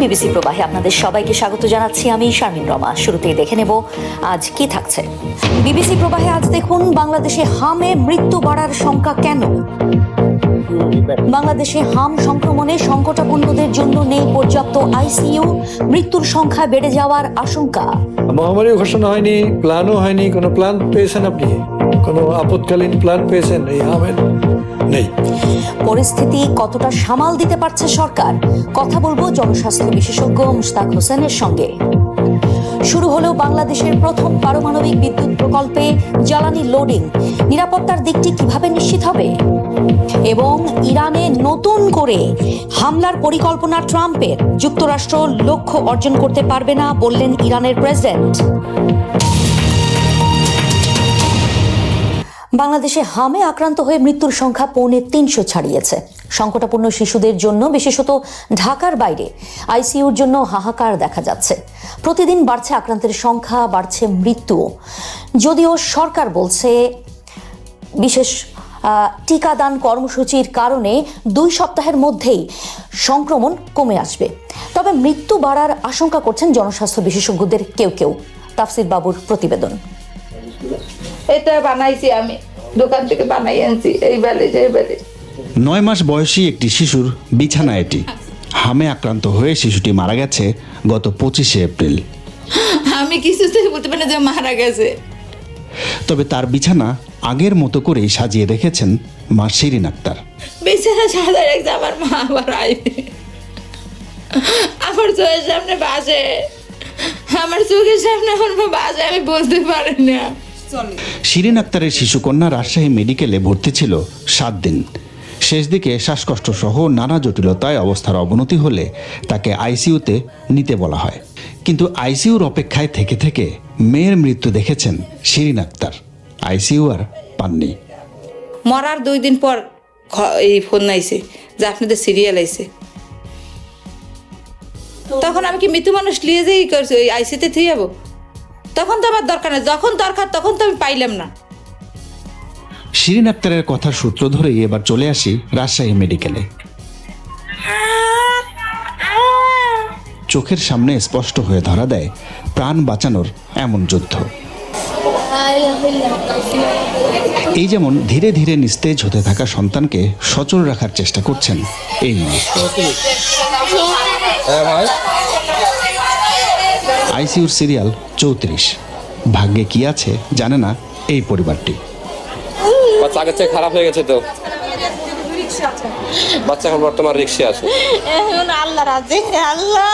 BBC প্রবাহে আপনাদের সবাইকে স্বাগত জানাচ্ছি আমি শারমিন রমা। শুরুতেই দেখে নেব আজ কি থাকছে। বিবিসি প্রবাহে আজ দেখুন, বাংলাদেশে হামে মৃত্যু বাড়ার শঙ্কা কেন? বাংলাদেশে হাম সংক্রমণে সংকটাপন্নদের জন্য নেই পর্যাপ্ত আইসিইউ, মৃত্যুর সংখ্যা বেড়ে যাওয়ার আশঙ্কা। মহামারী ঘোষণা হয়নি, প্ল্যানও হয়নি। কোনো প্ল্যান পেয়েছেন আপনি? কোনো আপৎকালীন প্ল্যান পেয়েছেন? এই হামের নেই। পরিস্থিতি কতটা সামাল দিতে পারছে সরকার, কথা বলবো জনস্বাস্থ্য বিশেষজ্ঞ মুশতাক হোসেনের সঙ্গে। শুরু হলো বাংলাদেশের প্রথম পারমাণবিক বিদ্যুৎ প্রকল্পে জ্বালানি লোডিং, নিরাপত্তার দিকটি কিভাবে নিশ্চিত হবে? এবং ইরানে নতুন করে হামলার পরিকল্পনা ট্রাম্পের, যুক্তরাষ্ট্র লক্ষ্য অর্জন করতে পারবে না বললেন ইরানের প্রেসিডেন্ট। বাংলাদেশে হামে আক্রান্ত হয়ে মৃত্যুর সংখ্যা 350 ছাড়িয়েছে। সংকটাপন্ন শিশুদের জন্য, বিশেষত ঢাকার বাইরে আইসিইউর জন্য হাহাকার দেখা যাচ্ছে। প্রতিদিন বাড়ছে আক্রান্তের সংখ্যা, বাড়ছে মৃত্যুও। যদিও সরকার বলছে বিশেষ টিকাদান কর্মসূচির কারণে 2 সপ্তাহের মধ্যেই সংক্রমণ কমে আসবে, তবে মৃত্যু বাড়ার আশঙ্কা করছেন জনস্বাস্থ্য বিশেষজ্ঞদের কেউ কেউ। তাফসির বাবুর প্রতিবেদন। এটা বানাইছি আমি, দোকান থেকে বানাই আনছি। এই বেলে 9 মাস বয়সী একটি শিশুর বিছানা এটি। হামে আক্রান্ত হয়ে শিশুটি মারা গেছে গত 25শে এপ্রিল। আমি কিছুতেই বলতে পারি না যে মারা গেছে। তবে তার বিছানা আগের মতো করেই সাজিয়ে রেখেছেন মা শিরিন আক্তার। বিছানা সাদা রেখে আমার মা আবার আইবে, আমার চোখের সামনে বাজে, আমার চোখের সামনে আমার মা বাজে, আমি বলতে পারি না। শিরিন আক্তারের শিশুকন্যা রাজশাহী মেডিকেলে ভর্তি ছিল 7 দিন। শেষ দিকে শ্বাসকষ্ট সহ নানা জটিলতায় অবস্থার অবনতি হলে তাকে আইসিইউতে নিতে বলা হয়। কিন্তু আইসিইউর অপেক্ষায় থেকে থেকে মেয়ের মৃত্যু দেখেছেন শিরিন আক্তার। আইসিইউ আর পাননি। মরার 2 দিন পর এই ফোন আইছে যে আপনাদের সিরিয়াল আইছে। তখন আমি কি মৃত্যু মানুষ নিয়ে যাই করছি ওই আইসিতে থেকে যাবো? তখন তো আমার দরকার নেই, যখন দরকার তখন তো আমি পাইলাম না। শিরিন আক্তারের কথার সূত্র ধরেই এবার চলে আসি রাজশাহী মেডিকেলে। চোখের সামনে স্পষ্ট হয়ে ধরা দেয় প্রাণ বাঁচানোর এমন যুদ্ধ। এই যেমন ধীরে ধীরে নিস্তেজ হতে থাকা সন্তানকে সচল রাখার চেষ্টা করছেন এই মা। আইসিইউর সিরিয়াল 34। ভাগ্যে কি আছে জানে না এই পরিবারটি। বাচ্চা আগের চেয়ে খারাপ হয়ে গেছে তো, বাচ্চা এখন বর্তমান রিক্সা আছে। আল্লাহ রাজি, আল্লাহ।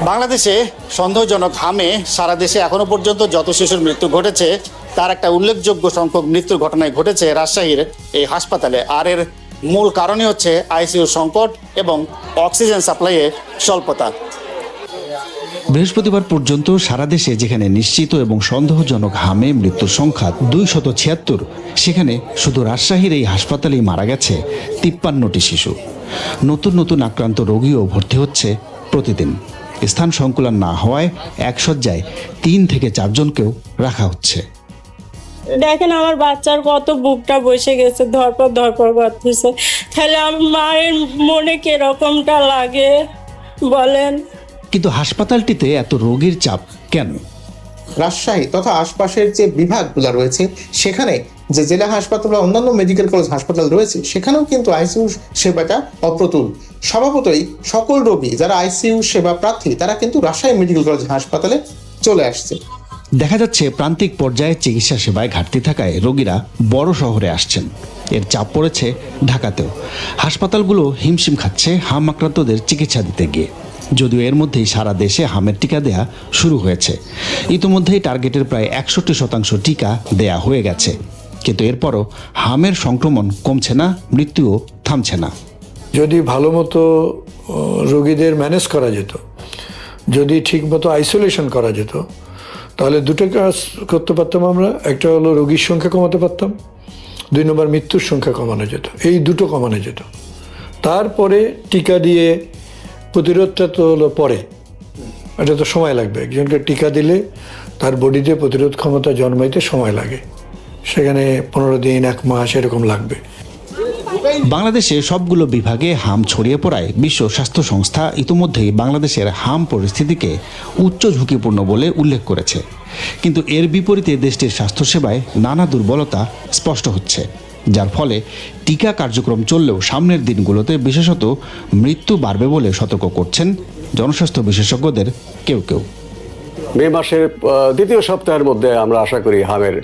বাংলাদেশে সন্দেহজনক হামে সারা দেশে এখনো পর্যন্ত যত শিশুর মৃত্যু ঘটেছে তার একটা উল্লেখযোগ্য সংখ্যক মৃত্যুর ঘটনায় ঘটেছে রাজশাহীর এই হাসপাতালে। আর এর মূল কারণই হচ্ছে আইসিইউ সংকট এবং অক্সিজেন সাপ্লাইয়ে স্বল্পতা। বৃহস্পতিবার পর্যন্ত সারা দেশে যেখানে নিশ্চিত এবং সন্দেহজনক হামে মৃত্যুর সংখ্যা 276, সেখানে শুধু রাজশাহীর এই হাসপাতালেই মারা গেছে 53টি শিশু। নতুন নতুন আক্রান্ত রোগীও ভর্তি হচ্ছে প্রতিদিন। স্থান সংকুলান না হওয়ায় এক শয্যায় 3 থেকে 4 জনকেও রাখা হচ্ছে। দেখেন আমার বাচ্চার কত বুকটা বসে গেছে, ধরপর করতেছে। তাহলে আমার মায়ের মনে কিরকমটা লাগে বলেন। কিন্তু হাসপাতালটিতে এত রোগীর চাপ কেন? রাজশাহী তথা আশপাশের যে বিভাগগুলো রয়েছে সেখানে যে জেলা হাসপাতাল বা অন্যান্য মেডিকেল কলেজ হাসপাতাল রয়েছে সেখানেও কিন্তু আইসিইউ সেবাটা অপ্রতুল। স্বভাবতই সকল রোগী যারা আইসিইউ সেবা প্রার্থী তারা কিন্তু রাজশাহী মেডিকেল কলেজ হাসপাতালে চলে আসছে। দেখা যাচ্ছে প্রান্তিক পর্যায়ে চিকিৎসা সেবায় ঘাটতি থাকায় রোগীরা বড় শহরে আসছেন। এর চাপ পড়েছে ঢাকাতেও। হাসপাতালগুলো হিমশিম খাচ্ছে হাম আক্রান্তদের চিকিৎসা দিতে গিয়ে। যদিও এর মধ্যেই সারা দেশে হামের টিকা দেয়া শুরু হয়েছে। ইতিমধ্যেই টার্গেটের প্রায় 61% টিকা দেয়া হয়ে গেছে। কিন্তু এরপরও হামের সংক্রমণ কমছে না, মৃত্যুও থামছে না। যদি ভালো মতো রোগীদের ম্যানেজ করা যেত, যদি ঠিক মতো আইসোলেশন করা যেত, তাহলে 2টো কাজ করতে পারতাম আমরা। একটা হলো রোগীর সংখ্যা কমাতে পারতাম, 2 নম্বর মৃত্যুর সংখ্যা কমানো যেত। এই 2টো কমানো যেত। তারপরে টিকা দিয়ে প্রতিরোধটা তো হলো পরে, এটা তো সময় লাগবে। একজনকে টিকা দিলে তার বডিতে প্রতিরোধ ক্ষমতা জন্মাইতে সময় লাগে, সেখানে 15 দিন 1 মাস এরকম লাগবে। বাংলাদেশে সবগুলো বিভাগে হাম ছড়িয়ে পড়ায় বিশ্ব স্বাস্থ্য সংস্থা ইতিমধ্যেই বাংলাদেশের হাম পরিস্থিতিকে উচ্চ ঝুঁকিপূর্ণ বলে উল্লেখ করেছে। কিন্তু এর বিপরীতে দেশটির স্বাস্থ্যসেবায় নানা দুর্বলতা স্পষ্ট হচ্ছে, যার ফলে টিকা কার্যক্রম চললেও সামনের দিনগুলোতে বিশেষত মৃত্যু বাড়বে বলে সতর্ক করছেন জনস্বাস্থ্য বিশেষজ্ঞদের কেউ কেউ। মে মাসের দ্বিতীয় সপ্তাহের মধ্যে আমরা আশা করি হামের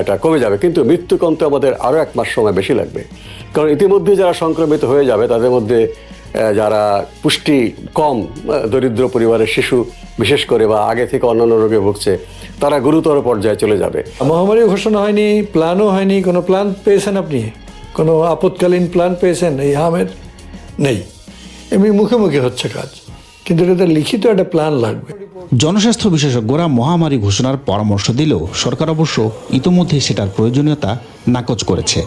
এটা কমে যাবে, কিন্তু মৃত্যু কমতে আমাদের আরও 1 মাস সময় বেশি লাগবে। কারণ ইতিমধ্যে যারা সংক্রমিত হয়ে যাবে তাদের মধ্যে যারা পুষ্টি কম, দরিদ্র পরিবারের শিশু বিশেষ করে বা আগে থেকে অন্যান্য রোগে ভুগছে, তারা গুরুতর পর্যায়ে চলে যাবে। মহামারী ঘোষণা হয়নি, প্ল্যানও হয়নি। কোনো প্ল্যান পেয়েছেন আপনি? কোনো আপৎকালীন প্ল্যান পেয়েছেন এই হামের? নেই, এমনি মুখে মুখে হচ্ছে কাজ, কিন্তু এটাতে লিখিত একটা প্ল্যান লাগবে। জনস্বাস্থ্য বিশেষজ্ঞরা মহামারী ঘোষণার পরামর্শ দিলেও সরকার অবশ্য ইতোমধ্যেই সেটার প্রয়োজনীয়তা নাকচ করেছে।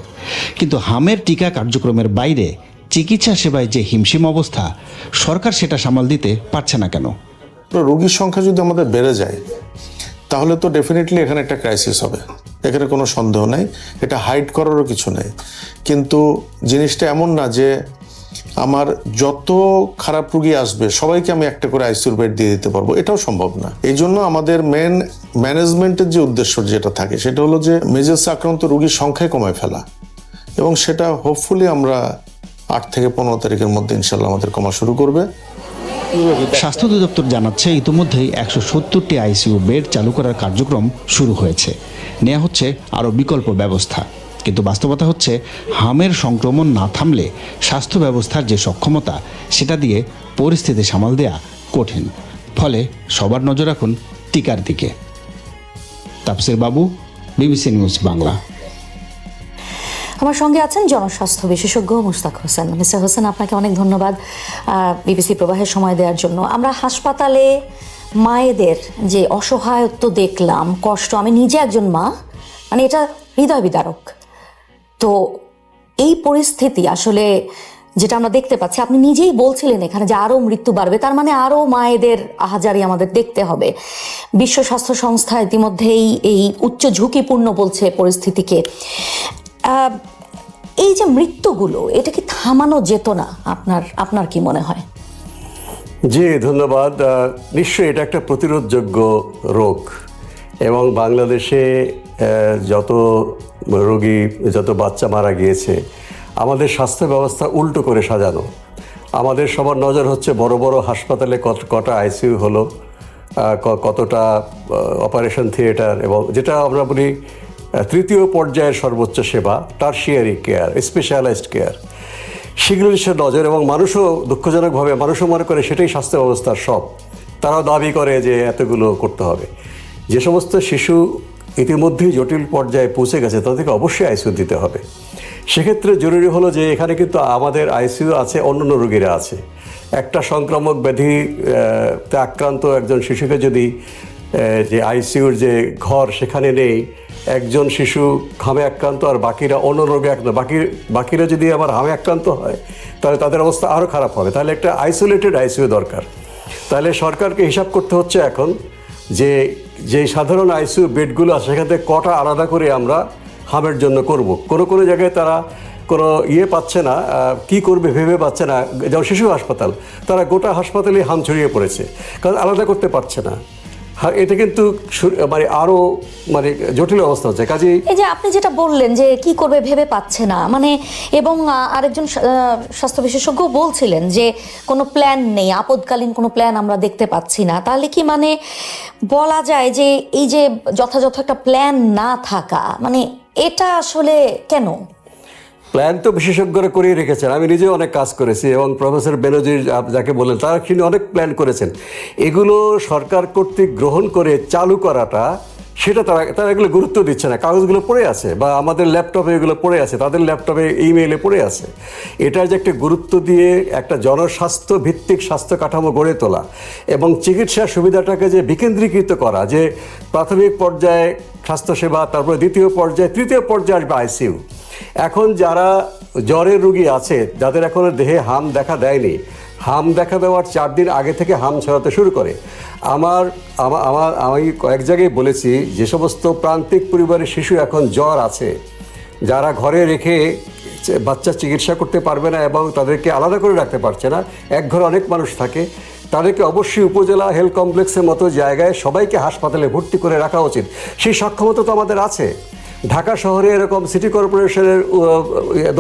কিন্তু হামের টিকা কার্যক্রমের বাইরে চিকিৎসা সেবায় যে হিমশিম অবস্থা, সরকার সেটা সামাল দিতে পারছে না কেন? রোগীর সংখ্যা যদি আমাদের বেড়ে যায় তাহলে তো ডেফিনেটলি এখানে একটা ক্রাইসিস হবে, এখানে কোনো সন্দেহ নেই, এটা হাইড করারও কিছু নেই। কিন্তু জিনিসটা এমন না যে আমার যত খারাপ রোগী আসবে সবাইকে আমি একটা করে আইসিইউর বেড দিয়ে দিতে পারবো, এটাও সম্ভব না। এই জন্য আমাদের মেন ম্যানেজমেন্টের যে উদ্দেশ্য যেটা থাকে সেটা হলো যে মেজেস আক্রান্ত রোগীর সংখ্যায় কমায় ফেলা, এবং সেটা হোপফুলি আমরা 8 থেকে 15 তারিখের মধ্যে ইনশাল্লাহ আমাদের কমা শুরু করবে। স্বাস্থ্য অধিদপ্তর জানাচ্ছে ইতিমধ্যেই 170টি আইসিইউ বেড চালু করার কার্যক্রম শুরু হয়েছে, নেওয়া হচ্ছে আরও বিকল্প ব্যবস্থা। কিন্তু বাস্তবতা হচ্ছে হামের সংক্রমণ না থামলে স্বাস্থ্য ব্যবস্থার যে সক্ষমতা সেটা দিয়ে পরিস্থিতি সামাল দেয়া কঠিন। ফলে সবার নজর রাখুন টিকার দিকে। তাপসির বাবু, বিবিসি নিউজ বাংলা। আমার সঙ্গে আছেন জনস্বাস্থ্য বিশেষজ্ঞ মুশতাক হোসেন। মিস্টার হোসেন, আপনাকে অনেক ধন্যবাদ বিবিসি প্রবাহের সময় দেওয়ার জন্য। আমরা হাসপাতালে মায়েদের যে অসহায়ত্ব দেখলাম, কষ্ট, আমি নিজে একজন মা, মানে এটা হৃদয় বিদারক। তো এই পরিস্থিতি আসলে যেটা আমরা দেখতে পাচ্ছি, আপনি নিজেই বলছিলেন এখানে যে আরও মৃত্যু বাড়বে, তার মানে আরও মায়েদের আহাজারি আমাদের দেখতে হবে। বিশ্ব স্বাস্থ্য সংস্থা ইতিমধ্যেই এই উচ্চ ঝুঁকিপূর্ণ বলছে পরিস্থিতিকে। এই যে মৃত্যুগুলো, এটা কি থামানো যেত না? আপনার কি মনে হয়? জি, ধন্যবাদ। নিশ্চয়ই এটা একটা প্রতিরোধযোগ্য রোগ, এবং বাংলাদেশে যত রোগী, যত বাচ্চা মারা গিয়েছে, আমাদের স্বাস্থ্য ব্যবস্থা উল্টো করে সাজানো। আমাদের সবার নজর হচ্ছে বড় বড় হাসপাতালে কটা আইসিইউ হলো, কতটা অপারেশন থিয়েটার, এবং যেটা আমরা বলি তৃতীয় পর্যায়ের সর্বোচ্চ সেবা, টারশিয়ারি কেয়ার, স্পেশালাইজড কেয়ার, সেগুলোর সে নজর। এবং মানুষও দুঃখজনকভাবে মানুষও মনে করে সেটাই স্বাস্থ্য ব্যবস্থার সব। তারাও দাবি করে যে এতগুলো করতে হবে। যে সমস্ত শিশু ইতিমধ্যেই জটিল পর্যায়ে পৌঁছে গেছে তাদেরকে অবশ্যই আইসিইউ দিতে হবে। সেক্ষেত্রে জরুরি হলো যে এখানে কিন্তু আমাদের আইসিইউ আছে, অন্যান্য রোগীরা আছে। একটা সংক্রামক ব্যাধিতে আক্রান্ত একজন শিশুকে যদি যে আইসিইউর যে ঘর সেখানে নেই, একজন শিশু হামে আক্রান্ত আর বাকিরা অন্য রোগে আক্রান্ত, বাকিরা যদি আবার হামে আক্রান্ত হয় তাহলে তাদের অবস্থা আরও খারাপ হবে। তাহলে একটা আইসোলেটেড আইসিইউ দরকার। তাহলে সরকারকে হিসাব করতে হচ্ছে এখন যে সাধারণ আইসিইউ বেডগুলো আছে সেখান থেকে কটা আলাদা করে আমরা হামের জন্য করব। কোনো জায়গায় তারা কোনো পাচ্ছে না, কি করবে ভেবে পাচ্ছে না। যেমন শিশু হাসপাতাল, তারা গোটা হাসপাতালে হাম ছড়িয়ে পড়েছে, কারণ আলাদা করতে পারছে না। এটা কিন্তু মানে আরো মানে জটিল অবস্থা হচ্ছে। কাজে এই যে আপনি যেটা বললেন যে কি করবে ভেবে পাচ্ছে না, মানে, এবং আরেকজন স্বাস্থ্য বিশেষজ্ঞ বলছিলেন যে কোনো প্ল্যান নেই, আপদকালীন কোনো প্ল্যান আমরা দেখতে পাচ্ছি না। তাহলে কি মানে বলা যায় যে এই যে যথাযথ একটা প্ল্যান না থাকা, মানে এটা আসলে কেন? প্ল্যান তো বিশেষজ্ঞরা করিয়ে রেখেছেন। আমি নিজেও অনেক কাজ করেছি, এবং প্রফেসর বেনজির যাকে বললেন তারা কিন্তু অনেক প্ল্যান করেছেন। এগুলো সরকার কর্তৃক গ্রহণ করে চালু করাটা, সেটা তারা এগুলো গুরুত্ব দিচ্ছে না। কাগজগুলো পড়ে আছে, বা আমাদের ল্যাপটপে এগুলো পড়ে আছে, তাদের ল্যাপটপে ইমেইলে পড়ে আছে। এটার যে একটা গুরুত্ব দিয়ে একটা জনস্বাস্থ্য ভিত্তিক স্বাস্থ্য কাঠামো গড়ে তোলা, এবং চিকিৎসা সুবিধাটাকে যে বিকেন্দ্রীকৃত করা, যে প্রাথমিক পর্যায়ে স্বাস্থ্যসেবা, তারপরে দ্বিতীয় পর্যায়ে, তৃতীয় পর্যায়ে আসবে আইসিইউ। এখন যারা জ্বরের রোগী আছে, যাদের এখনো দেহে হাম দেখা দেয়নি, হাম দেখা দেওয়ার 4 দিন আগে থেকে হাম ছড়াতে শুরু করে। আমি কয়েক জায়গায় বলেছি, যে সমস্ত প্রান্তিক পরিবারের শিশু এখন জ্বর আছে, যারা ঘরে রেখে বাচ্চা চিকিৎসা করতে পারবে না এবং তাদেরকে আলাদা করে রাখতে পারছে না, এক ঘরে অনেক মানুষ থাকে, তাদেরকে অবশ্যই উপজেলা হেলথ কমপ্লেক্সের মতো জায়গায় সবাইকে হাসপাতালে ভর্তি করে রাখা উচিত। সেই সক্ষমতা তো আমাদের আছে। ঢাকা শহরে এরকম সিটি কর্পোরেশনের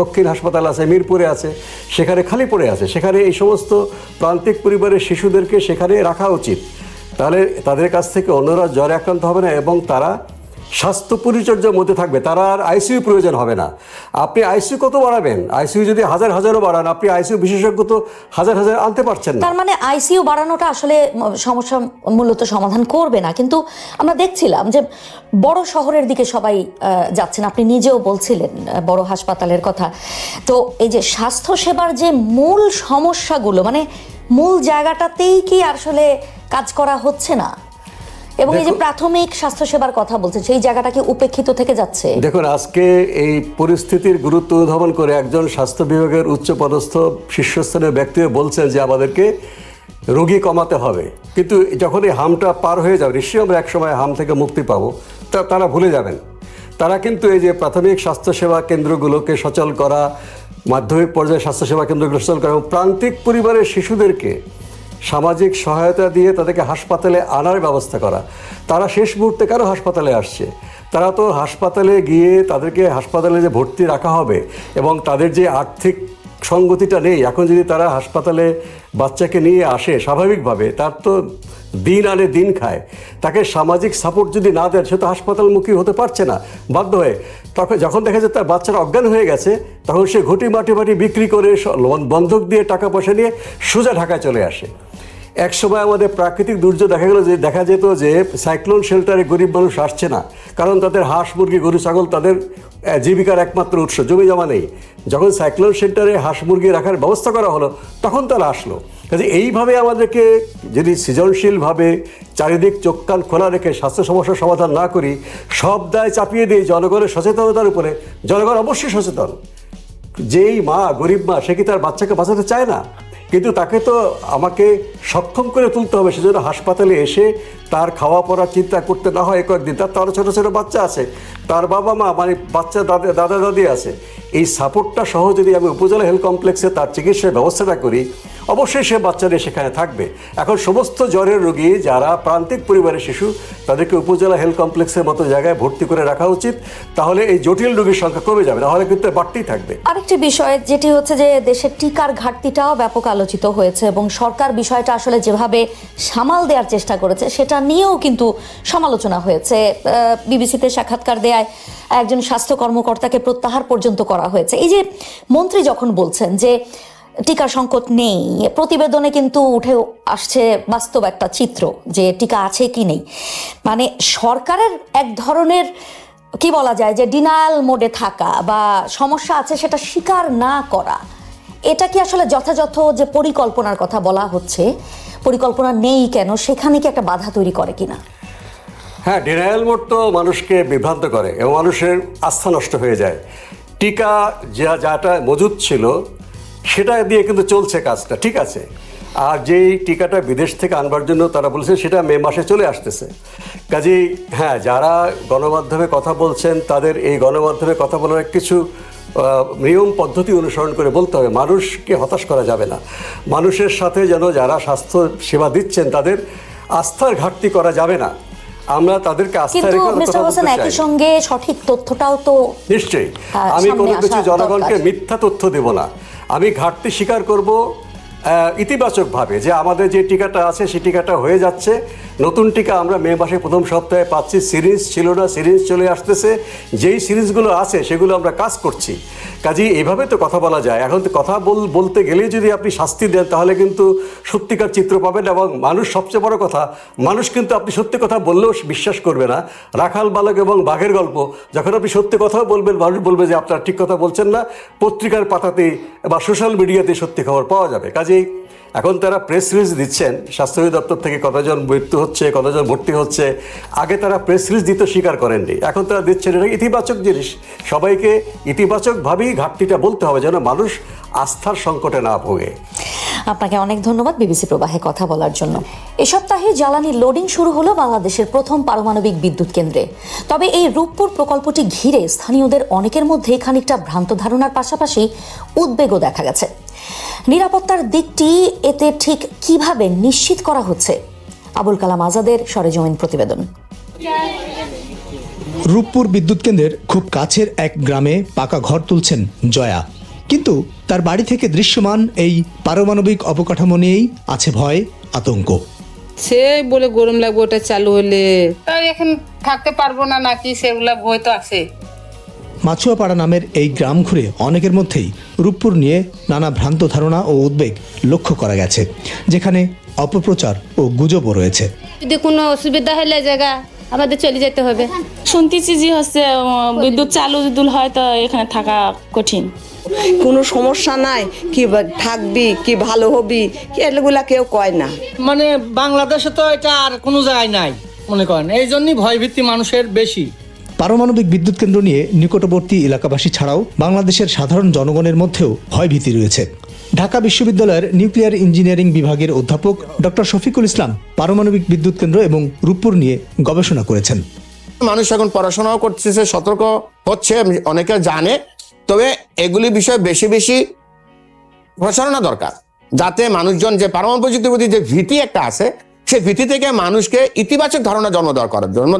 দক্ষিণ হাসপাতাল আছে, মিরপুরে আছে, সেখানে খালি পড়ে আছে, সেখানে এই সমস্ত প্রান্তিক পরিবারের শিশুদেরকে সেখানে রাখা উচিত। তাহলে তাদের কাছ থেকে অন্যরা জ্বরে আক্রান্ত হবে না এবং তারা স্বাস্থ্য পরিচর্যার মধ্যে থাকবে, তারা আর আইসিইউ প্রয়োজন হবে না। আপনি আইসিইউ কত বাড়াবেন? আইসিইউ যদি হাজারও বাড়ান, আপনি আইসিইউ বিশেষজ্ঞ তো হাজার আনতে পারছেন না। তার মানে আইসিইউ বাড়ানোটা আসলে সমস্যা মূলত সমাধান করবে না। কিন্তু আমরা দেখছিলাম যে বড় শহরের দিকে সবাই যাচ্ছেন, আপনি নিজেও বলছিলেন বড় হাসপাতালের কথা। তো এই যে স্বাস্থ্য সেবার যে মূল সমস্যাগুলো, মানে মূল জায়গাটাতেই কি আসলে কাজ করা হচ্ছে না? এবং এই যে প্রাথমিক স্বাস্থ্যসেবার কথা বলছে, সেই জায়গাটা কি উপেক্ষিত থেকে যাচ্ছে? দেখুন, আজকে এই পরিস্থিতির গুরুত্ব অনুধাবন করে একজন স্বাস্থ্য বিভাগের উচ্চপদস্থ শীর্ষস্থানীয় ব্যক্তিও বলছেন যে আমাদেরকে রোগী কমাতে হবে। কিন্তু যখন এই হামটা পার হয়ে যাবে, নিশ্চয়ই আমরা একসময় হাম থেকে মুক্তি পাবো, তারা ভুলে যাবেন। তারা কিন্তু এই যে প্রাথমিক স্বাস্থ্যসেবা কেন্দ্রগুলোকে সচল করা, মাধ্যমিক পর্যায়ে স্বাস্থ্যসেবা কেন্দ্রগুলো সচল করা এবং প্রান্তিক পরিবারের শিশুদেরকে সামাজিক সহায়তা দিয়ে তাদেরকে হাসপাতালে আনার ব্যবস্থা করা। তারা শেষ মুহূর্তে কেন হাসপাতালে আসছে? তারা তো হাসপাতালে গিয়ে তাদেরকে হাসপাতালে যে ভর্তি রাখা হবে এবং তাদের যে আর্থিক সঙ্গতিটা নেই, এখন যদি তারা হাসপাতালে বাচ্চাকে নিয়ে আসে স্বাভাবিকভাবে, তার তো দিন আনে দিন খায়, তাকে সামাজিক সাপোর্ট যদি না দেন, সে তো হাসপাতালমুখী হতে পারছে না বাধ্য হয়ে। তখন যখন দেখা যায় তার বাচ্চারা অজ্ঞান হয়ে গেছে, তখন সে ঘটি মাটি বিক্রি করে বন্ধক দিয়ে টাকা পয়সা নিয়ে সোজা ঢাকায় চলে আসে। একসময় আমাদের প্রাকৃতিক দুর্যোগ দেখা যেত যে সাইক্লোন শেল্টারে গরিব মানুষ আসছে না, কারণ তাদের হাঁস মুরগি গরু ছাগল তাদের জীবিকার একমাত্র উৎস, জমি জমা নেই। যখন সাইক্লোন শেল্টারে হাঁস মুরগি রাখার ব্যবস্থা করা হলো, তখন তারা আসলো। কাজে এইভাবে আমাদেরকে যদি সৃজনশীলভাবে চারিদিক চোখ কান খোলা রেখে স্বাস্থ্য সমস্যার সমাধান না করি, সব দায় চাপিয়ে দিই জনগণের সচেতনতার উপরে। জনগণ অবশ্যই সচেতন। যেই মা, গরিব মা, সে কি তার বাচ্চাকে বাঁচাতে চায় না? কিন্তু তাকে তো আমাকে সক্ষম করে তুলতে হবে, সেজন্য হাসপাতালে এসে তার খাওয়া পড়ার চিন্তা করতে না হয় কয়েকদিন। তার তো আরও ছোটো ছোটো বাচ্চা আছে, তার বাবা মা মানে বাচ্চা দাদা দাদি আছে। এই সাপোর্টটা সহ যদি আমি উপজেলা হেলথ কমপ্লেক্সে তার চিকিৎসার ব্যবস্থাটা করি, অবশ্যই সে বাচ্চাদের সেখানে থাকবে। এখন সমস্ত জ্বরের রোগী যারা প্রান্তিক পরিবারের শিশু, তাদেরকে উপজেলা হেলথ কমপ্লেক্সের মতো জায়গায় ভর্তি করে রাখা উচিত। তাহলে এই জটিল রোগীর সংখ্যা কমে যাবে, নাহলে কিন্তু বাড়তেই থাকবে। আরেকটি বিষয় যেটি হচ্ছে যে দেশের টিকার ঘাটতিটাও ব্যাপক আলোচিত হয়েছে এবং সরকার বিষয়টা আসলে যেভাবে সামাল দেওয়ার চেষ্টা করেছে সেটা নিয়েও কিন্তু সমালোচনা হয়েছে। বিবিসিতে সাক্ষাৎকার দেয় একজন স্বাস্থ্য কর্মকর্তাকে প্রত্যাহার পর্যন্ত করা হয়েছে। এই যে মন্ত্রী যখন বলছেন যে টিকা সংকট নেই, প্রতিবেদনে কিন্তু উঠে আসছে বাস্তব একটা চিত্র যে টিকা আছে কি নেই। মানে সরকারের এক ধরনের কি বলা যায় যে ডিনায়াল মোডে থাকা বা সমস্যা আছে সেটা স্বীকার না করা, এটা কি আসলে যথাযথ যে পরিকল্পনার কথা বলা হচ্ছে, পরিকল্পনা নেই কেন, সেখানে কি একটা বাধা তৈরি করে কিনা? হ্যাঁ, ডিনায়াল মোড তো মানুষকে বিভ্রান্ত করে এবং মানুষের আস্থা নষ্ট হয়ে যায়। টিকা যাটা মজুদ ছিল সেটা দিয়ে কিন্তু চলছে কাজটা, ঠিক আছে। আর যেই টিকাটা বিদেশ থেকে আনবার জন্য তারা বলছে সেটা মে মাসে চলে আসতেছে। কাজেই হ্যাঁ, যারা গণমাধ্যমে কথা বলছেন তাদের এই গণমাধ্যমে কথা বলার কিছু নিয়ম পদ্ধতি অনুসরণ করে বলতে হবে। মানুষকে হতাশ করা যাবে না। মানুষের সাথে যেন যারা স্বাস্থ্য সেবা দিচ্ছেন তাদের আস্থার ঘাটতি করা যাবে না। আমরা তাদেরকে আস্থা রেখে মিস্টার হোসেন একই সঙ্গে সঠিক তথ্যটাও তো নিশ্চয়ই, আমি কোনো কিছু জনগণকে মিথ্যা তথ্য দেব না। আমি ঘাটতি স্বীকার করব ইতিবাচকভাবে যে আমাদের যে টিকাটা আছে সেই টিকাটা হয়ে যাচ্ছে। নতুন টিকা আমরা মে মাসে প্রথম সপ্তাহে পাচ্ছি। সিরিজ ছিল না, সিরিজ চলে আসতেছে। যেই সিরিজগুলো আছে সেগুলো আমরা কাজ করছি। কাজেই এইভাবে তো কথা বলা যায়। এখন তো কথা বলতে গেলেই যদি আপনি শাস্তি দেন তাহলে কিন্তু সত্যিকার চিত্র পাবেন। এবং মানুষ, সবচেয়ে বড় কথা, মানুষ কিন্তু আপনি সত্যি কথা বললেও বিশ্বাস করবে না। রাখাল বালক এবং বাঘের গল্প, যখন আপনি সত্যি কথাও বলবেন মানুষ বলবে যে আপনারা ঠিক কথা বলছেন না। পত্রিকার পাতাতে বা সোশ্যাল মিডিয়াতে সত্যি খবর পাওয়া যাবে। কাজেই এখন তারা প্রেস রিলিজ দিচ্ছেন স্বাস্থ্য দপ্তর থেকে কতজন মৃত্যু হচ্ছে, কতজন ভর্তি হচ্ছে। আগে তারা প্রেস রিলিজ দিতে স্বীকার করেননি, এখন তারা দিচ্ছেন। এটা ইতিবাচক জিনিস। সবাইকে ইতিবাচকভাবেই ঘাটতিটা বলতে হবে যেন মানুষ আস্থার সংকটে না ভোগে। আপনাকে অনেক ধন্যবাদ বিবিসি প্রবাহে কথা বলার জন্য। এ সপ্তাহে জ্বালানি লোডিং শুরু হলো বাংলাদেশের প্রথম পারমাণবিক বিদ্যুৎ কেন্দ্রে। তবে এই রূপপুর প্রকল্পটি ঘিরে স্থানীয়দের অনেকের মধ্যে খানিকটা ভ্রান্ত ধারণার পাশাপাশি উদ্বেগও দেখা গেছে। নিরাপত্তার দিকটি এতে ঠিক কিভাবে নিশ্চিত করা হচ্ছে? আবুল কালাম আজাদের সরেজমিন প্রতিবেদন। রূপপুর বিদ্যুৎ কেন্দ্রের খুব কাছের এক গ্রামে পাকা ঘর তুলছেন জয়া, কিন্তু তার বাড়ি থেকে দৃশ্যমান এই পারমাণবিক অবকাঠামো নিয়েই আছে ভয়, আতঙ্ক। সে বলে গরম লাগবে ওটা চালু হলে, এখন থাকতে পারবো না নাকি সেগুলা ভয় তো আছে। মাছুয়াপাড়া নামের এই গ্রাম ঘুরে অনেকের মধ্যেই রূপপুর নিয়ে নানা ভ্রান্ত ধারণা ও উদ্বেগ লক্ষ্য করা গেছে, যেখানে অপপ্রচার ও গুজবও রয়েছে। যদি কোনো অসুবিধা হলে জায়গা আমাদের চলে যেতে হবে। শুনতেছি যে হচ্ছে বিদ্যুৎ চালু যদি হয় তো এখানে থাকা কঠিন। কোনো সমস্যা নাই, কি থাকবি কি ভালো হবি এগুলা কেউ কয় না। মানে বাংলাদেশে তো এটা আর কোনো জায়গায় নাই মনে করেন, এই জন্যই ভয়ভীতি মানুষের বেশি। পারমাণবিক বিদ্যুৎ কেন্দ্র নিয়ে নিকটবর্তী এলাকাবাসী ছাড়াও বাংলাদেশের সাধারণ জনগণের মধ্যেও ভয়ভীতি রয়েছে। ঢাকা বিশ্ববিদ্যালয়ের নিউক্লিয়ার ইঞ্জিনিয়ারিং বিভাগের অধ্যাপক ডক্টর শফিকুল ইসলাম পারমাণবিক বিদ্যুৎ কেন্দ্র এবং রূপপুর নিয়ে গবেষণা করেছেন। মানুষ এখন পড়াশোনাও করতেছে, সতর্ক হচ্ছে, অনেকে জানে, তবে এগুলি বিষয়ে বেশি বেশি প্রচারণা দরকার, যাতে মানুষজন যে পারমাণবিক প্রযুক্তির প্রতি যে ভীতি একটা আছে সেই ভীতি থেকে মানুষকে ইতিবাচক ধারণা জন্ম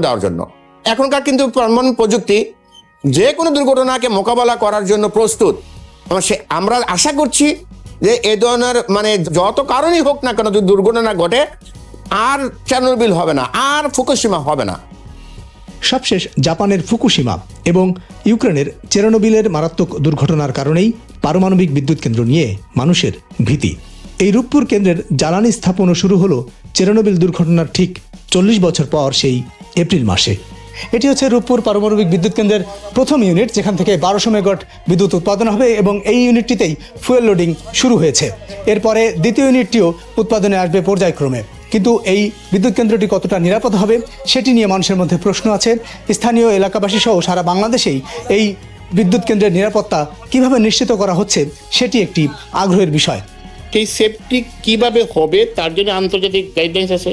দেওয়ার জন্য। এখনকার কিন্তু পারমাণবিক প্রযুক্তি যে কোনো দুর্ঘটনাকে মোকাবেলা করার জন্য প্রস্তুত। আমরা আশা করছি যে এ ধরনের মানে যত কারণই হোক না কেন, যদি দুর্ঘটনা ঘটে আর চেরনোবিল হবে না, আর ফুকুশিমা হবে না। সবশেষ জাপানের ফুকুশিমা এবং ইউক্রেনের চেরনোবিলের মারাত্মক দুর্ঘটনার কারণেই পারমাণবিক বিদ্যুৎ কেন্দ্র নিয়ে মানুষের ভীতি। এই রূপপুর কেন্দ্রের জ্বালানি স্থাপনও শুরু হলো চেরনোবিল দুর্ঘটনার ঠিক 40 বছর পর, সেই এপ্রিল মাসে। এটি হচ্ছে রূপপুর পারমাণবিক বিদ্যুৎ কেন্দ্রের প্রথম ইউনিট, যেখান থেকে 1200 মেগাওয়াট বিদ্যুৎ উৎপাদন হবে এবং এই ইউনিটটিতেই ফুয়েল লোডিং শুরু হয়েছে। এরপরে দ্বিতীয় ইউনিটটিও উৎপাদনে আসবে পর্যায়ক্রমে। কিন্তু এই বিদ্যুৎ কেন্দ্রটি কতটা নিরাপদ হবে সেটি নিয়ে মানুষের মধ্যে প্রশ্ন আছে। স্থানীয় এলাকাবাসী সহ সারা বাংলাদেশেই এই বিদ্যুৎ কেন্দ্রের নিরাপত্তা কিভাবে নিশ্চিত করা হচ্ছে সেটি একটি আগ্রহের বিষয়। সেই সেফটি কিভাবে হবে তার জন্য আন্তর্জাতিক গাইডলাইন্স আছে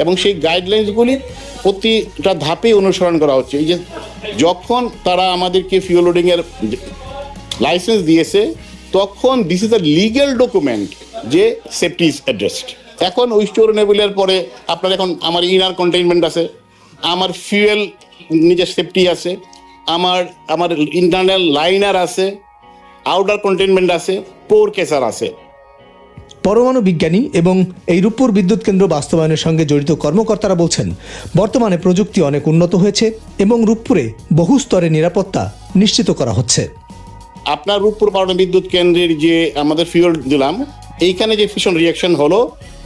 এবং সেই গাইডলাইন্সগুলি প্রতিটা ধাপে অনুসরণ করা হচ্ছে। এই যে যখন তারা আমাদেরকে ফিউল লোডিংয়ের লাইসেন্স দিয়েছে তখন this is a legal document যে সেফটি ইজ অ্যাড্রেসড। এখন ওই স্টোর নেবুলের পরে আপনার এখন আমার ইনার কন্টেইনমেন্ট আছে, আমার ফিউয়েল নিজের সেফটি আছে, আমার ইন্টারনাল লাইনার আছে, আউটার কন্টেইনমেন্ট আছে, পোর কেসার আছে। পরমাণু বিজ্ঞানী এবং এই রূপপুর বিদ্যুৎ কেন্দ্র বাস্তবায়নের সঙ্গে জড়িত কর্মকর্তারা বলছেন, বর্তমানে প্রযুক্তি অনেক উন্নত হয়েছে এবং রূপপুরে বহু স্তরে নিরাপত্তা নিশ্চিত করা হচ্ছে। আপনার রূপপুর পারমাণবিক বিদ্যুৎ কেন্দ্রের যে আমাদের ফিউল দিলাম, এইখানে যে ফিশন রিয়াকশন হলো,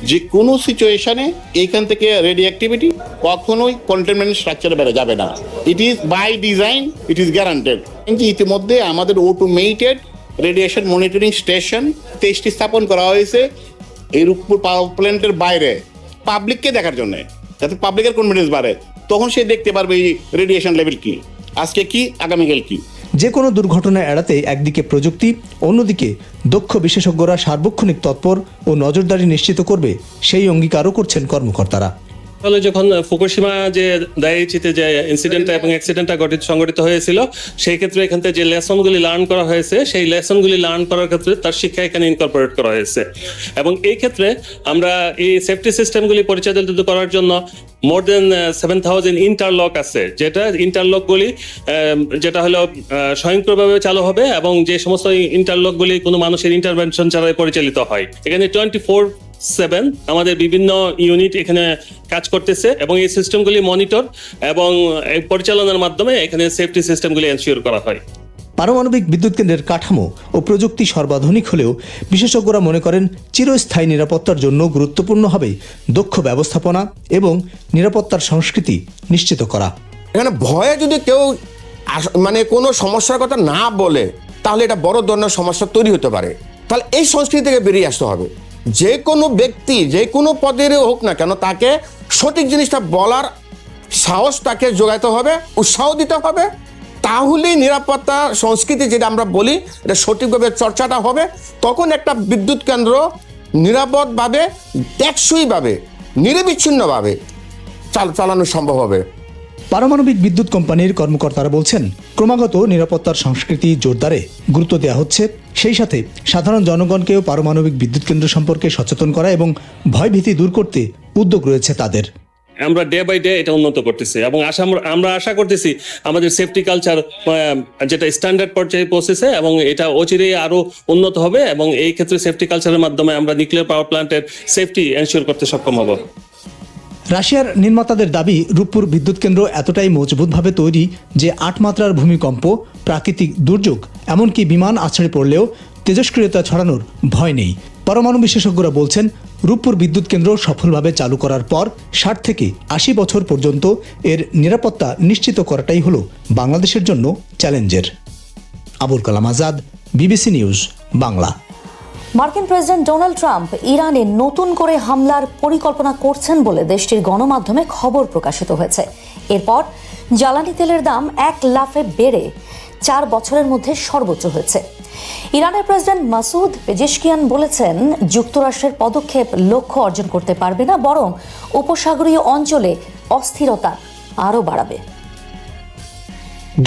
যে কোনো সিচুয়েশনে এইখান থেকে রেডিও অ্যাক্টিভিটি কখনোই কন্টেনমেন্ট স্ট্রাকচারে বেড়ে যাবে না। It is by design, it is guaranteed. কিন্তু ইতিমধ্যে আমাদের অটোমেটেড রেডিয়েশন মনিটরিং স্টেশন 23টি স্থাপন করা হয়েছে এই রূপপুর পাওয়ার প্ল্যান্টের বাইরে, পাবলিককে দেখার জন্য, যাতে পাবলিকের কনফিডেন্স বাড়ে। তখন সে দেখতে পারবে এই রেডিয়েশন লেভেল কি, আজকে কি, আগামীকাল কি। যে কোনো দুর্ঘটনা এড়াতে একদিকে প্রযুক্তি, অন্যদিকে দক্ষ বিশেষজ্ঞরা সার্বক্ষণিক তৎপর ও নজরদারি নিশ্চিত করবে, সেই অঙ্গীকারও করছেন কর্মকর্তারা। তাহলে যখন ফুকুশিমা যে দাইচিতে যে ইনসিডেন্টটা এবং অ্যাক্সিডেন্টটা সংঘটিত হয়েছিল, সেই ক্ষেত্রে এখান থেকে যে লেসনগুলি লার্ন করা হয়েছে, সেই লেসনগুলি লার্ন করার ক্ষেত্রে তার শিক্ষা এখানে ইনকর্পোরেট করা হয়েছে। এবং এই ক্ষেত্রে আমরা এই সেফটি সিস্টেমগুলি পরিচালিত করার জন্য মোর দেন 7000 ইন্টারলক আছে, যেটা ইন্টারলকগুলি যেটা হলো স্বয়ংক্রিয়ভাবে চালু হবে এবং যে সমস্ত ইন্টারলকগুলি কোনো মানুষের ইন্টারভেনশন ছাড়াই পরিচালিত হয়। এখানে 24/7 আমাদের বিভিন্ন ইউনিট এখানে কাজ করতেছে এবং এই সিস্টেমগুলি মনিটর এবং পরিচালনার মাধ্যমে এখানে সেফটি সিস্টেমগুলি এনশিওর করা হয়। পারমাণবিক বিদ্যুৎ কেন্দ্রের কাঠামো ও প্রযুক্তি সর্বাধুনিক হলেও বিশেষজ্ঞরা মনে করেন চিরস্থায়ী নিরাপত্তার জন্য গুরুত্বপূর্ণ হবে দক্ষ ব্যবস্থাপনা এবং নিরাপত্তার সংস্কৃতি নিশ্চিত করা। এখানে ভয়ে যদি কেউ মানে কোনো সমস্যার কথা না বলে তাহলে এটা বড় ধরনের সমস্যা তৈরি হতে পারে। তাহলে এই সংস্কৃতি থেকে বেরিয়ে আসতে হবে। যে কোনো ব্যক্তি যে কোনো পদের হোক না কেন, তাকে সঠিক জিনিসটা বলার সাহস তাকে যোগাতে হবে, উৎসাহ দিতে হবে। তাহলেই নিরাপত্তা সংস্কৃতি যেটা আমরা বলি এটা সঠিকভাবে চর্চাটা হবে। তখন একটা বিদ্যুৎ কেন্দ্র নিরাপদভাবে, টেকসইভাবে, নিরবিচ্ছিন্নভাবে চালানো সম্ভব হবে। পারমাণবিক বিদ্যুৎ কোম্পানির কর্মকর্তারা বলছেন, ক্রমাগত নিরাপত্তার সংস্কৃতি জোরদারে গুরুত্ব দেওয়া হচ্ছে। সেই সাথে সাধারণ জনগণকেও পারমাণবিক বিদ্যুৎ কেন্দ্র সম্পর্কে সচেতন করা এবং ভয়ভীতি দূর করতে উদ্যোগ রয়েছে তাদের। আমরা ডে বাই ডে এটা উন্নত করতেছি এবং আমরা আশা করতেছি আমাদের সেফটি কালচার যেটা স্ট্যান্ডার্ড পর্যায়ে পৌঁছেছে এবং এটা অচিরেই আরো উন্নত হবে এবং এই ক্ষেত্রে সেফটি কালচারের মাধ্যমে আমরা নিউক্লিয়ার পাওয়ার প্ল্যান্টের সেফটি এনশিওর করতে সক্ষম হব। রাশিয়ার নির্মাতাদের দাবি, রূপপুর বিদ্যুৎ কেন্দ্র এতটাই মজবুতভাবে তৈরি যে 8 মাত্রার ভূমিকম্প, প্রাকৃতিক দুর্যোগ, এমনকি বিমান আছড়ে পড়লেও তেজস্ক্রিয়তা ছড়ানোর ভয় নেই। পরমাণু বিশেষজ্ঞরা বলছেন, রূপপুর বিদ্যুৎ কেন্দ্র সফলভাবে চালু করার পর 60 থেকে 80 বছর পর্যন্ত এর নিরাপত্তা নিশ্চিত করাটাই হলো বাংলাদেশের জন্য চ্যালেঞ্জের। Abul Kalam Azad, BBC news Bangla. মার্কিন প্রেসিডেন্ট ডোনাল্ড ট্রাম্প ইরানে নতুন করে হামলার পরিকল্পনা করছেন বলে দেশটির গণমাধ্যমে খবর প্রকাশিত হয়েছে। এরপর জ্বালানি তেলের দাম 1 লাফে বেড়ে 4 বছরের মধ্যে সর্বোচ্চ হয়েছে। ইরানের প্রেসিডেন্ট মাসুদ পেজেশকিয়ান বলেছেন, যুক্তরাষ্ট্রের পদক্ষেপ লক্ষ্য অর্জন করতে পারবে না, বরং উপসাগরীয় অঞ্চলে অস্থিরতা আরও বাড়াবে।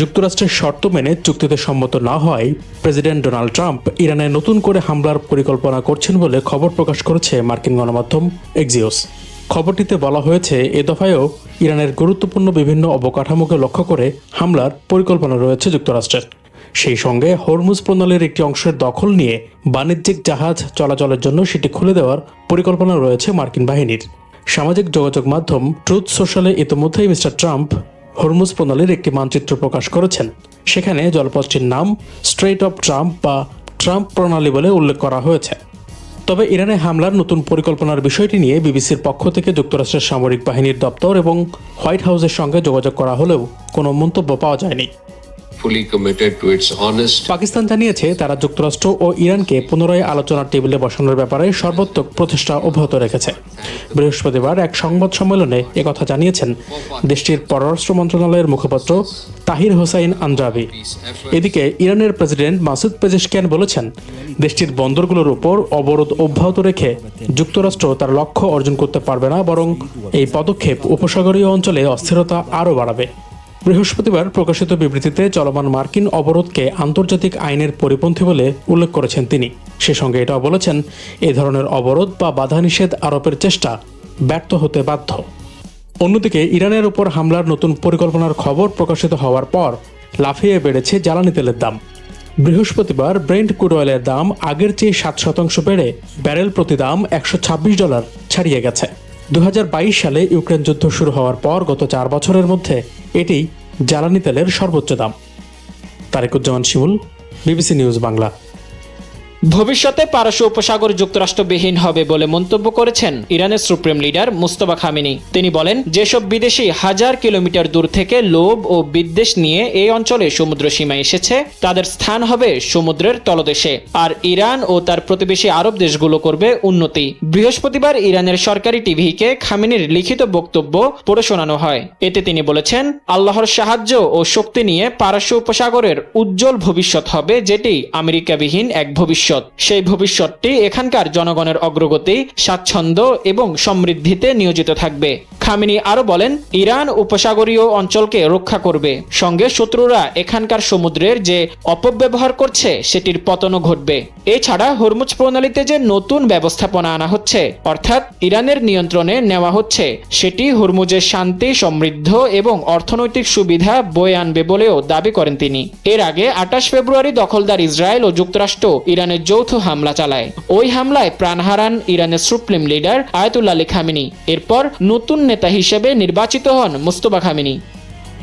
যুক্তরাষ্ট্রের শর্ত মেনে চুক্তিতে সম্মত না হওয়ায় প্রেসিডেন্ট ডোনাল্ড ট্রাম্প ইরানে নতুন করে হামলার পরিকল্পনা করছেন বলে খবর প্রকাশ করেছে মার্কিন গণমাধ্যম এক্সিওস। খবরটিতে বলা হয়েছে, এ দফায়ও ইরানের গুরুত্বপূর্ণ বিভিন্ন অবকাঠামোকে লক্ষ্য করে হামলার পরিকল্পনা রয়েছে যুক্তরাষ্ট্রের। সেই সঙ্গে হরমুজ প্রণালীর একটি অংশের দখল নিয়ে বাণিজ্যিক জাহাজ চলাচলের জন্য সেটি খুলে দেওয়ার পরিকল্পনা রয়েছে মার্কিন বাহিনীর। সামাজিক যোগাযোগ মাধ্যম ট্রুথ সোশ্যালে ইতিমধ্যেই মিস্টার ট্রাম্প হরমুজ প্রণালীর একটি মানচিত্র প্রকাশ করেছেন। সেখানে জলপথটির নাম স্ট্রেইট অফ ট্রাম্প বা ট্রাম্প প্রণালী বলে উল্লেখ করা হয়েছে। তবে ইরানে হামলার নতুন পরিকল্পনার বিষয়টি নিয়ে বিবিসির পক্ষ থেকে যুক্তরাষ্ট্রের সামরিক বাহিনীর দপ্তর এবং হোয়াইট হাউসের সঙ্গে যোগাযোগ করা হলেও কোনো মন্তব্য পাওয়া যায়নি। পাকিস্তান জানিয়েছে, তারা যুক্তরাষ্ট্র ও ইরানকে পুনরায় আলোচনার টেবিলে বসানোর ব্যাপারে সর্বাত্মক প্রচেষ্টা অব্যাহত রেখেছে। বৃহস্পতিবার এক সংবাদ সম্মেলনে একথা জানিয়েছেন দেশটির পররাষ্ট্র মন্ত্রণালয়ের মুখপাত্র তাহির হোসাইন আন্দ্রাবি। এদিকে ইরানের প্রেসিডেন্ট মাসুদ পেজেশকিয়ান বলেছেন, দেশটির বন্দরগুলোর উপর অবরোধ অব্যাহত রেখে যুক্তরাষ্ট্র তার লক্ষ্য অর্জন করতে পারবে না, বরং এই পদক্ষেপ উপসাগরীয় অঞ্চলে অস্থিরতা আরও বাড়াবে। বৃহস্পতিবার প্রকাশিত বিবৃতিতে চলমান মার্কিন অবরোধকে আন্তর্জাতিক আইনের পরিপন্থী বলে উল্লেখ করেছেন তিনি। সে সঙ্গে এটাও বলেছেন, এ ধরনের অবরোধ বা বাধা নিষেধ আরোপের চেষ্টা ব্যর্থ হতে বাধ্য। অন্যদিকে ইরানের উপর হামলার নতুন পরিকল্পনার খবর প্রকাশিত হওয়ার পর লাফিয়ে বেড়েছে জ্বালানি তেলের দাম। বৃহস্পতিবার ব্রেন্ট ক্রুড অয়েলের দাম আগের চেয়ে 7% বেড়ে ব্যারেল প্রতি দাম $126 ছাড়িয়ে গেছে। 2022 সালে ইউক্রেন যুদ্ধ শুরু হওয়ার পর গত 4 বছরের মধ্যে এটি জ্বালানি তেলের সর্বোচ্চ দাম। তারেকুজ্জামান শিমুল, বিবিসি নিউজ বাংলা। ভবিষ্যতে পারস্য উপসাগর যুক্তরাষ্ট্রবিহীন হবে বলে মন্তব্য করেছেন ইরানের সুপ্রিম লিডার মুস্তফা খামেনি। তিনি বলেন, যেসব বিদেশি হাজার কিলোমিটার দূর থেকে লোভ ও বিদ্বেষ নিয়ে এই অঞ্চলে সমুদ্র সীমায় এসেছে, তাদের স্থান হবে সমুদ্রের তলদেশে, আর ইরান ও তার প্রতিবেশী আরব দেশগুলো করবে উন্নতি। বৃহস্পতিবার ইরানের সরকারি টিভিকে খামেনির লিখিত বক্তব্য পড়ে শোনানো হয়। এতে তিনি বলেছেন, আল্লাহর সাহায্য ও শক্তি নিয়ে পারস্য উপসাগরের উজ্জ্বল ভবিষ্যৎ হবে, যেটি আমেরিকাবিহীন এক ভবিষ্যৎ। সেই ভবিষ্যৎটি এখানকার জনগণের অগ্রগতি, স্বাচ্ছন্দ্য এবং সমৃদ্ধিতে নিয়োজিত থাকবে। খামেনি আরো বলেন, ইরান উপসাগরীয় অঞ্চলকে রক্ষা করবে, সঙ্গে শত্রুরা এখানকার সমুদ্রের যে অপব্যবহার করছে সেটির পতনও ঘটবে। এছাড়া হরমুজ প্রণালীতে যে নতুন ব্যবস্থাপনা আনা হচ্ছে, অর্থাৎ ইরানের নিয়ন্ত্রণে নেওয়া হচ্ছে, সেটি হরমুজের শান্তি, সমৃদ্ধ এবং অর্থনৈতিক সুবিধা বয়ে আনবে বলেও দাবি করেন তিনি। এর আগে 28 ফেব্রুয়ারি দখলদার ইসরায়েল ও যুক্তরাষ্ট্র ইরানের যৌথ হামলা চালায়। ওই হামলায় প্রাণ হারান ইরানের supreme leader Ayatollah Ali Khamenei. এরপর নতুন নেতা হিসেবে নির্বাচিত হন মুস্তফা খামেনি।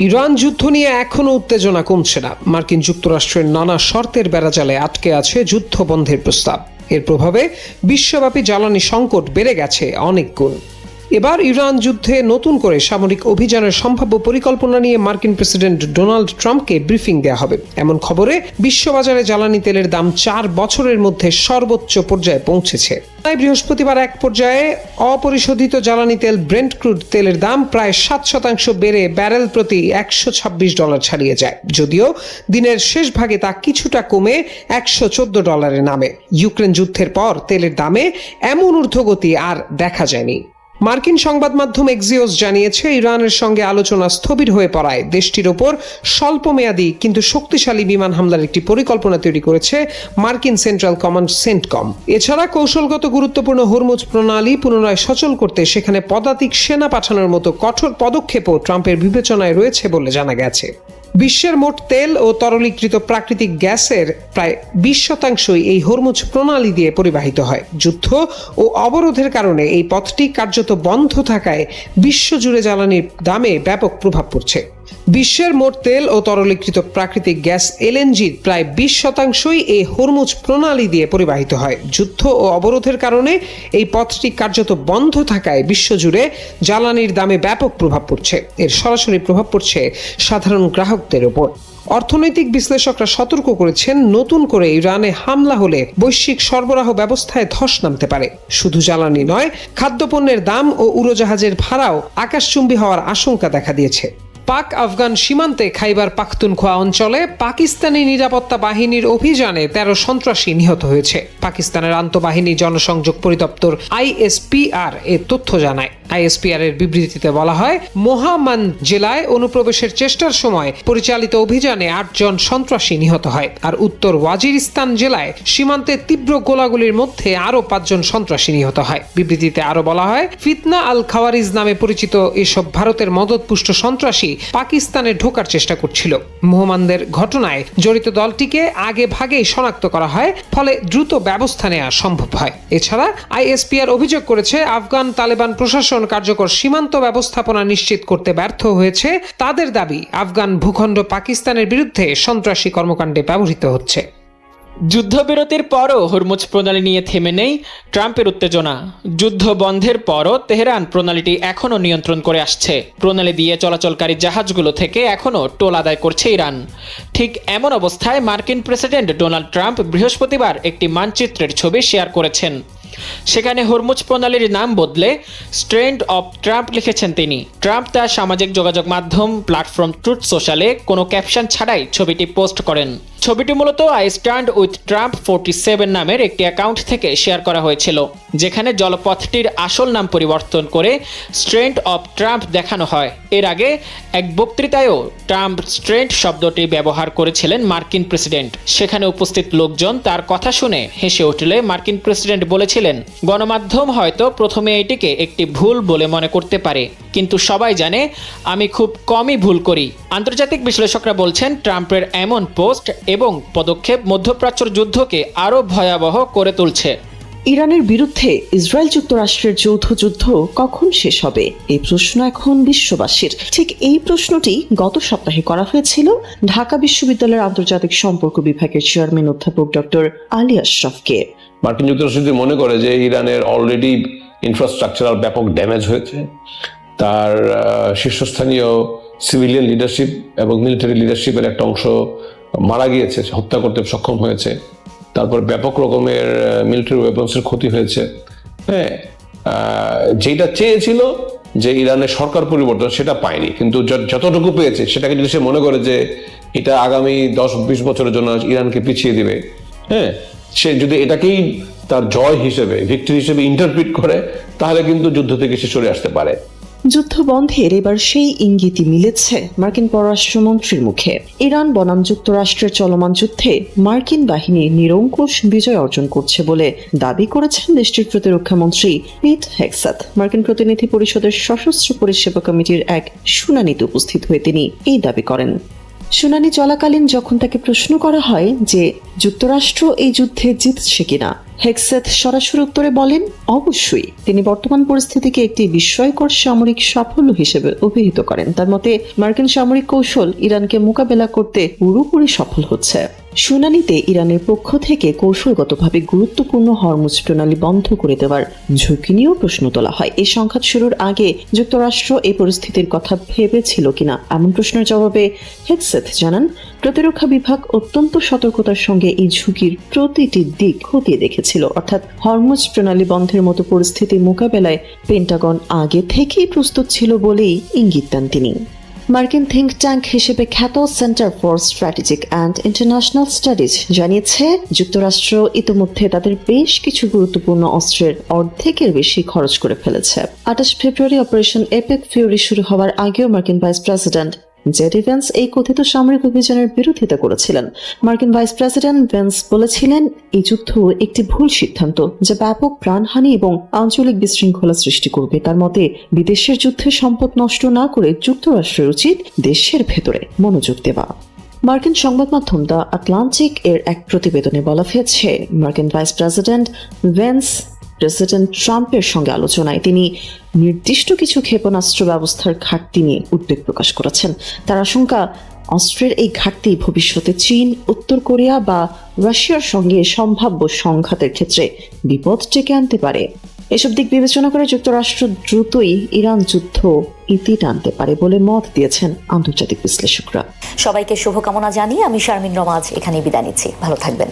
ইরান যুদ্ধ নিয়ে এখনো উত্তেজনা কমছে না। মার্কিন যুক্তরাষ্ট্রের নানা শর্তের বেড়াজালে আটকে আছে যুদ্ধ বন্ধের প্রস্তাব। এর প্রভাবে বিশ্বব্যাপী জ্বালানি সংকট বেড়ে গেছে অনেক গুণ। এবার ইরান যুদ্ধে নতুন করে সামরিক অভিযানের সম্ভাব্য পরিকল্পনা নিয়ে মার্কিন প্রেসিডেন্ট ডোনাল্ড ট্রাম্পকে ব্রিফিং দেওয়া হবে। এমন খবরে বিশ্ববাজারে জ্বালানি তেলের দাম 4 বছরের মধ্যে সর্বোচ্চ পর্যায়ে পৌঁছেছে। তাই বৃহস্পতিবার এক পর্যায়ে অপরিশোধিত জ্বালানি তেল ব্রেন্ট ক্রুড তেলের দাম প্রায় 7% বেড়ে ব্যারেল প্রতি $126 ছাড়িয়ে যায়, যদিও দিনের শেষ ভাগে তা কিছুটা কমে $114 নামে। ইউক্রেন যুদ্ধের পর তেলের দামে এমন ঊর্ধ্বগতি আর দেখা যায়নি। মার্কিন সংবাদ মাধ্যম এক্সিওস জানিয়েছে, ইরানের সঙ্গে আলোচনা স্থবির হয়ে পড়ায় দেশটির ওপর স্বল্পমেয়াদী কিন্তু শক্তিশালী বিমান হামলার একটি পরিকল্পনা তৈরি করেছে মার্কিন সেন্ট্রাল কমান্ড সেন্টকম। এছাড়া কৌশলগত গুরুত্বপূর্ণ হরমুজ প্রণালী পুনরায় সচল করতে সেখানে পদাতিক সেনা পাঠানোর মতো কঠোর পদক্ষেপও ট্রাম্পের বিবেচনায় রয়েছে বলে জানা গেছে। বিশ্বের মোট তেল ও তরলীকৃত প্রাকৃতিক গ্যাসের প্রায় 20% এই হরমুজ প্রণালী দিয়ে পরিবাহিত হয়। যুদ্ধ ও অবরোধের কারণে এই পথটি কার্যত বন্ধ থাকায় বিশ্বজুড়ে জ্বালানির দামে ব্যাপক প্রভাব পড়ছে। বিশ্বের মোট তেল ও তরলীকৃত প্রাকৃতিক গ্যাস এলএনজির প্রায় 20% এই হরমুজ প্রণালী দিয়ে পরিবাহিত হয়। যুদ্ধ ও অবরোধের কারণে এই পথটি কার্যত বন্ধ থাকায় বিশ্বজুড়ে জ্বালানির দামে ব্যাপক প্রভাব পড়ছে। এর সরাসরি প্রভাব পড়ছে সাধারণ গ্রাহকদের ওপর। অর্থনৈতিক বিশ্লেষকরা সতর্ক করেছেন, নতুন করে ইরানে হামলা হলে বৈশ্বিক সরবরাহ ব্যবস্থায় ধস নামতে পারে। শুধু জ্বালানি নয়, খাদ্যপণ্যের দাম ও উড়োজাহাজের ভাড়াও আকাশচুম্বী হওয়ার আশঙ্কা দেখা দিয়েছে। পাক আফগান সীমান্তে খাইবার পাখতুনখোয়া অঞ্চলে পাকিস্তানি নিরাপত্তা বাহিনীর অভিযানে 13 সন্ত্রাসী নিহত হয়েছে। পাকিস্তানের আন্তঃবাহিনী জনসংযোগ পরিদপ্তর ISPR এ তথ্য জানায়। ISPR এর বিবৃতিতে বলা হয়, মোহাম্মদ জেলায় অনুপ্রবেশের চেষ্টার সময় পরিচালিত অভিযানে 8 জন সন্ত্রাসী নিহত হয়। আর উত্তর ওয়াজিরিস্তান জেলায় সীমান্তে তীব্র গোলাগুলির মধ্যে আরও 5 জন সন্ত্রাসী নিহত হয়। বিবৃতিতে আরো বলা হয়, ফিতনা আল খাওয়ারিজ নামে পরিচিত এসব ভারতের মদতপুষ্ট সন্ত্রাসী পাকিস্তানে ঢোকার চেষ্টা করছিল। মোহাম্মদের ঘটনায় জড়িত দলটিকে আগে ভাগেই শনাক্ত করা হয়, ফলে দ্রুত ব্যবস্থা নেওয়া সম্ভব হয়। এছাড়া ISPR অভিযোগ করেছে, আফগান তালেবান প্রশাসন কার্যকর সীমান্ত ব্যবস্থাপনা নিশ্চিত করতে ব্যর্থ হয়েছে। তাদের দাবি, আফগান ভূখণ্ড পাকিস্তানের বিরুদ্ধে সন্ত্রাসী কর্মকাণ্ডে ব্যবহৃত হচ্ছে। যুদ্ধবিরতির পরও হরমুজ প্রণালী নিয়ে থেমে নেই ট্রাম্পের উত্তেজনা। যুদ্ধ বন্ধের পরও তেহরান প্রণালীটি এখনও নিয়ন্ত্রণ করে আসছে। প্রণালী দিয়ে চলাচলকারী জাহাজগুলো থেকে এখনও টোল আদায় করছে ইরান। ঠিক এমন অবস্থায় মার্কিন প্রেসিডেন্ট ডোনাল্ড ট্রাম্প বৃহস্পতিবার একটি মানচিত্রের ছবি শেয়ার করেছেন। সেখানে হরমুজ প্রণালীর নাম বদলে স্ট্রেন্ড অফ ট্রাম্প লিখেছেন তিনি। ট্রাম্প তার সামাজিক যোগাযোগ মাধ্যম প্ল্যাটফর্ম ট্রুথ সোশ্যালে কোনো ক্যাপশন ছাড়াই ছবিটি পোস্ট করেন। ছবিটি মূলত আই স্ট্যান্ড উইথ ট্রাম্প 47 নামের একটি অ্যাকাউন্ট থেকে শেয়ার করা হয়েছিল, যেখানে জলপথটির আসল নাম পরিবর্তন করে স্ট্রেন্ড অফ ট্রাম্প দেখানো হয়। এর আগে এক বক্তৃতায়ও ট্রাম্প স্ট্রেন্ড শব্দটি ব্যবহার করেছিলেন মার্কিন প্রেসিডেন্ট। সেখানে উপস্থিত লোকজন তার কথা শুনে হেসে উঠলে মার্কিন প্রেসিডেন্ট বলেছিলেন, গণমাধ্যম হয়তো প্রথমে এটিকে একটি ভুল বলে মনে করতে পারে, কিন্তু সবাই জানে আমি খুব কমই ভুল করি। আন্তর্জাতিক বিশ্লেষকরা বলছেন, ট্রাম্পের এমন পোস্ট এবং পদক্ষেপ মধ্যপ্রাচ্যের যুদ্ধকে আরও ভয়াবহ করে তুলছে। ইরানের বিরুদ্ধে ইসরায়েল যুক্তরাষ্ট্রের যৌথ যুদ্ধ কখন শেষ হবে, এই প্রশ্ন এখন বিশ্ববাসীর। ঠিক এই প্রশ্নটি গত সপ্তাহে করা হয়েছিল ঢাকা বিশ্ববিদ্যালয়ের আন্তর্জাতিক সম্পর্ক বিভাগের চেয়ারম্যান অধ্যাপক ডক্টর আলী আশরাফকে। মার্কিন যুক্তরাষ্ট্র যদি মনে করে যে ইরানের অলরেডি ইনফ্রাস্ট্রাকচারাল ব্যাপক ড্যামেজ হয়েছে, তার শীর্ষস্থানীয় সিভিলিয়ান লিডারশিপ এবং মিলিটারি লিডারশিপের একটা অংশ মারা গিয়েছে, হত্যা করতে সক্ষম হয়েছে, তারপর ব্যাপক রকমের মিলিটারি ওয়েপন্সের ক্ষতি হয়েছে, হ্যাঁ, যেটা চেয়েছিল যে ইরানের সরকার পরিবর্তন সেটা পায়নি, কিন্তু যতটুকু পেয়েছে সেটাকে যদি সে মনে করে যে এটা আগামী 10-20 বছরের জন্য ইরানকে পিছিয়ে দিবে, হ্যাঁ, সে যদি এটাকেই তার জয় হিসেবে, ভিক্টরি হিসেবে ইন্টারপ্রিট করে, তাহলে কিন্তু যুদ্ধ থেকে সে সরে আসতে পারে। যুদ্ধ বন্ধের এবার সেই ইঙ্গিতই মিলেছে মার্কিন পররাষ্ট্রমন্ত্রীর মুখে। ইরান বনাম যুক্তরাষ্ট্রের চলমান যুদ্ধে মার্কিন বাহিনী নিরঙ্কুশ বিজয় অর্জন করছে বলে দাবি করেছেন দেশটির প্রতিরক্ষা মন্ত্রী পিট হেগসেথ। মার্কিন প্রতিনিধি পরিষদের সশস্ত্র পরিষেবা কমিটির এক শুনানিতে উপস্থিত হয়ে তিনি এই দাবি করেন। শুনানি চলাকালীন যখন তাকে প্রশ্ন করা হয় যে যুক্তরাষ্ট্র এই যুদ্ধে জিতছে কিনা, হেক্সেথ সরাসরি উত্তরে বলেন, অবশ্যই। তিনি বর্তমান পরিস্থিতিকে একটি বিস্ময়কর সামরিক সাফল্য হিসেবে অভিহিত করেন। তার মতে মার্কিন সামরিক কৌশল ইরানকে মোকাবেলা করতে পুরোপুরি সফল হচ্ছে। শুনানিতে ইরানের পক্ষ থেকে কৌশলগতভাবে গুরুত্বপূর্ণ হরমুজ প্রণালী বন্ধ করে দেওয়ার ঝুঁকি নিয়েও প্রশ্ন তোলা হয়। এই সংঘাত শুরুর আগে যুক্তরাষ্ট্র এই পরিস্থিতির কথা ভেবেছিল কিনা এমন প্রশ্নের জবাবে হেক্সেথ জানান, প্রতিরক্ষা বিভাগ অত্যন্ত সতর্কতার সঙ্গে এই ঝুঁকির প্রতিটি দিক খতিয়ে দেখেছিল। অর্থাৎ হরমুজ প্রণালী বন্ধের মতো পরিস্থিতি মোকাবেলায় পেন্টাগন আগে থেকেই প্রস্তুত ছিল বলেই ইঙ্গিত দেন তিনি। মার্কিন থিঙ্ক ট্যাঙ্ক হিসেবে খ্যাত centre for strategic and international studies জানিয়েছে, যুক্তরাষ্ট্র ইতিমধ্যে তাদের বেশ কিছু গুরুত্বপূর্ণ অস্ত্রের অর্ধেকের বেশি খরচ করে ফেলেছে। 28 ফেব্রুয়ারি অপারেশন এপিক ফিউরি শুরু হওয়ার আগেও মার্কিন ভাইস প্রেসিডেন্ট জেডি ভেন্স এই কথিত সামরিক অভিযানের বিরোধিতা করেছিলেন। মার্কিন ভাইস প্রেসিডেন্ট ভেন্স বলেছিলেন, এই যুদ্ধ একটি ভুল সিদ্ধান্ত যা ব্যাপক প্রাণহানি এবং আঞ্চলিক বিশৃঙ্খলা সৃষ্টি করবে। তার মতে বিদেশের যুদ্ধে সম্পদ নষ্ট না করে যুক্তরাষ্ট্রের উচিত দেশের ভেতরে মনোযোগ দেওয়া। মার্কিন সংবাদ মাধ্যম দ্য আটলান্টিক এর এক প্রতিবেদনে বলা হয়েছে, মার্কিন ভাইস প্রেসিডেন্ট ভেন্স প্রেসিডেন্ট ট্রাম্পের সঙ্গে আলোচনায় তিনি নির্দিষ্ট কিছু ক্ষেপণাস্ত্র ব্যবস্থার ঘাটতি নিয়ে উদ্বেগ প্রকাশ করেছেন। তার আশঙ্কা, অস্ত্রের এই ঘাটতি ভবিষ্যতে চীন, উত্তর কোরিয়া বা রাশিয়ার সঙ্গে সম্ভাব্য সংঘাতের ক্ষেত্রে বিপদ ডেকে আনতে পারে। এসব দিক বিবেচনা করে যুক্তরাষ্ট্র দ্রুতই ইরান যুদ্ধ ইতি টানতে পারে বলে মত দিয়েছেন আন্তর্জাতিক বিশ্লেষকরা। সবাইকে শুভকামনা জানিয়ে আমি শারমিন রমাজ এখানেই বিদায় নিচ্ছি। ভালো থাকবেন।